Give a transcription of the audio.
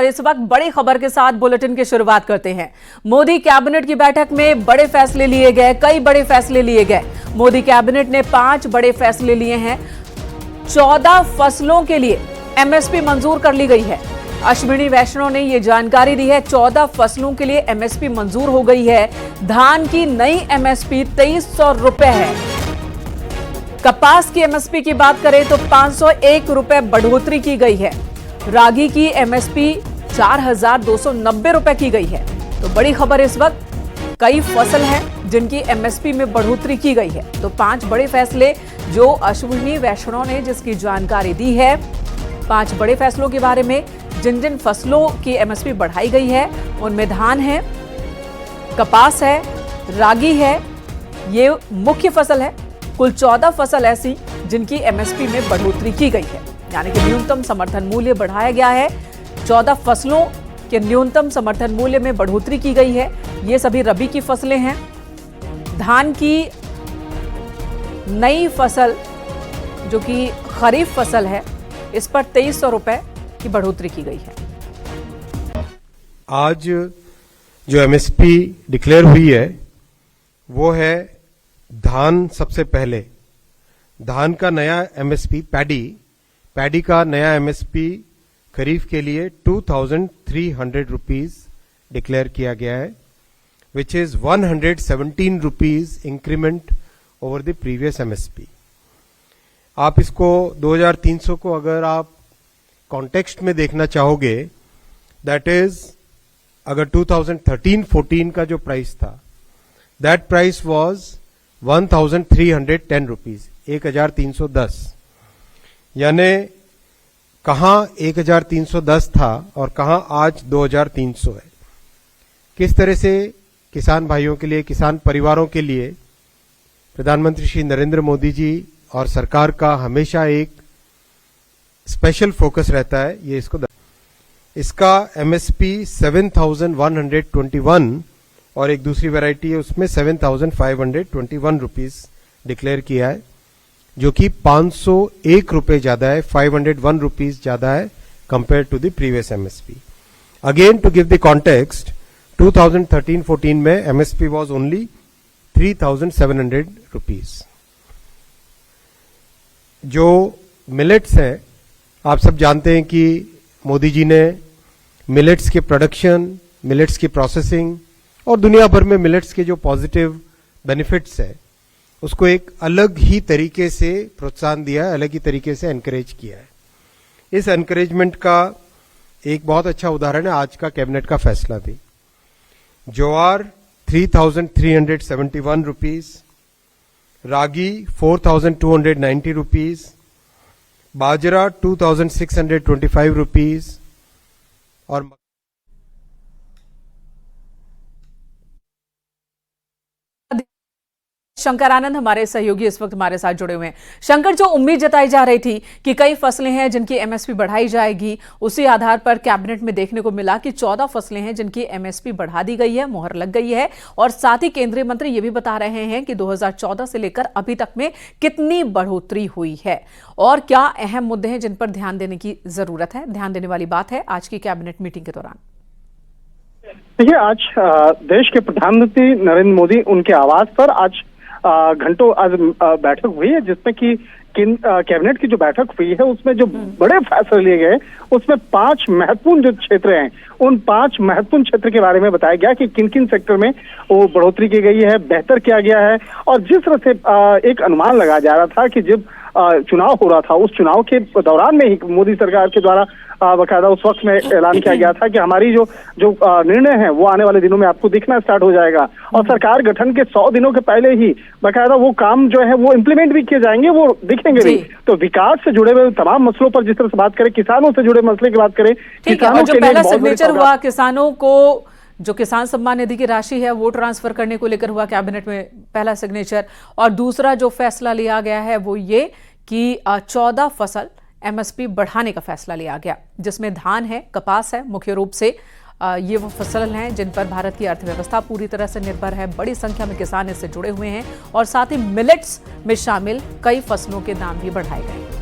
इस वक्त बड़ी खबर के साथ बुलेटिन की शुरुआत करते हैं। मोदी कैबिनेट की बैठक में बड़े फैसले लिए गए, कई बड़े फैसले लिए गए। मोदी कैबिनेट ने 5 बड़े फैसले लिए हैं। 14 फसलों के लिए एमएसपी मंजूर कर ली गई है। अश्विनी वैष्णव ने यह जानकारी दी है। 14 फसलों के लिए एमएसपी मंजूर हो गई है। धान की नई एमएसपी 2300 रुपए है। कपास की एमएसपी की बात करें तो 501 रुपए बढ़ोतरी की गई है। रागी की एमएसपी 4290 रुपए की गई है। तो बड़ी खबर इस वक्त, कई फसल हैं जिनकी एमएसपी में बढ़ोतरी की गई है। तो 5 बड़े फैसले जो अश्विनी वैष्णव ने जिसकी जानकारी दी है। 5 बड़े फैसलों के बारे में, जिन जिन फसलों की एमएसपी बढ़ाई गई है उनमें धान है, कपास है, रागी है, ये मुख्य फसल है। कुल 14 फसल ऐसी जिनकी एमएसपी में बढ़ोतरी की गई है, यानी कि न्यूनतम समर्थन मूल्य बढ़ाया गया है। 14 फसलों के न्यूनतम समर्थन मूल्य में बढ़ोतरी की गई है। ये सभी रबी की फसलें हैं। धान की नई फसल जो कि खरीफ फसल है, इस पर 2300 रुपए की बढ़ोतरी की गई है। आज जो एमएसपी डिक्लेयर हुई है वो है धान। सबसे पहले धान का नया एमएसपी पैडी का नया एमएसपी खरीफ के लिए 2300 रुपीज डिक्लेयर किया गया है, which is 117 rupees increment over the previous MSP. आप इसको 2300 को अगर आप कॉन्टेक्स्ट में देखना चाहोगे, दैट इज अगर 2013-14 का जो प्राइस था, दैट प्राइस वाज 1310 रुपीज, 1310। यानी कहां 1310 था और कहां आज 2300 है। किस तरह से किसान भाइयों के लिए, किसान परिवारों के लिए प्रधानमंत्री श्री नरेंद्र मोदी जी और सरकार का हमेशा एक स्पेशल फोकस रहता है, ये इसका एमएसपी 7121 और एक दूसरी वैरायटी है उसमें 7521 रुपीज डिक्लेयर किया है, जो कि 501 रुपए ज्यादा है, 501 रुपीज ज्यादा है compare to the previous MSP. Again to give the context, 2013-14 में एमएसपी वाज ओनली 3700 रुपीज। जो मिलेट्स हैं, आप सब जानते हैं कि मोदी जी ने मिलेट्स के प्रोडक्शन, मिलेट्स की प्रोसेसिंग और दुनिया भर में मिलेट्स के जो पॉजिटिव बेनिफिट्स है उसको एक अलग ही तरीके से प्रोत्साहन दिया है, अलग ही तरीके से एनकरेज किया है। इस एनकरेजमेंट का एक बहुत अच्छा उदाहरण है आज का कैबिनेट का फैसला भी। ज्वार 3371 रुपीज, रागी 4290 रुपीज, बाजरा 2625 रुपीज और शंकर आनंद हमारे सहयोगी इस वक्त हमारे साथ जुड़े हुए हैं। शंकर, जो उम्मीद जताई जा रही थी कि कई फसलें हैं जिनकी एमएसपी बढ़ाई जाएगी, उसी आधार पर कैबिनेट में देखने को मिला कि 14 फसलें हैं जिनकी एमएसपी बढ़ा दी गई है, मोहर लग गई है। और साथ ही केंद्रीय मंत्री ये भी बता रहे हैं कि 2014 से लेकर अभी तक में कितनी बढ़ोतरी हुई है और क्या अहम मुद्दे हैं जिन पर ध्यान देने की जरूरत है, ध्यान देने वाली बात है आज की कैबिनेट मीटिंग के दौरान। देखिए, आज देश के प्रधानमंत्री नरेंद्र मोदी उनके आवास पर आज घंटों आज बैठक हुई है, जिसमें कि कैबिनेट की जो बैठक हुई है उसमें जो बड़े फैसले लिए गए उसमें 5 महत्वपूर्ण जो क्षेत्र हैं, उन 5 महत्वपूर्ण क्षेत्र के बारे में बताया गया कि किन किन सेक्टर में वो बढ़ोतरी की गई है, बेहतर किया गया है। और जिस तरह से एक अनुमान लगाया जा रहा था कि जब चुनाव हो रहा था, उस चुनाव के दौरान में ही मोदी सरकार के द्वारा बकायदा उस वक्त में ऐलान किया गया था कि हमारी जो निर्णय है वो आने वाले दिनों में आपको दिखना स्टार्ट हो जाएगा। और सरकार गठन के 100 दिनों के पहले ही बकायदा वो काम जो है वो इम्प्लीमेंट भी किए जाएंगे, वो दिखेंगे भी। तो विकास से जुड़े हुए तमाम मसलों पर जिस तरह से बात करें, किसानों से जुड़े मसले की बात करें, किसानों जो पहला सिग्नेचर हुआ किसानों को, जो किसान सम्मान निधि की राशि है वो ट्रांसफर करने को लेकर हुआ कैबिनेट में पहला सिग्नेचर। और दूसरा जो फैसला लिया गया है वो ये कि 14 फसल एमएसपी बढ़ाने का फैसला लिया गया, जिसमें धान है, कपास है, मुख्य रूप से ये वो फसल हैं जिन पर भारत की अर्थव्यवस्था पूरी तरह से निर्भर है। बड़ी संख्या में किसान इससे जुड़े हुए हैं और साथ ही मिलेट्स में शामिल कई फसलों के दाम भी बढ़ाए गए।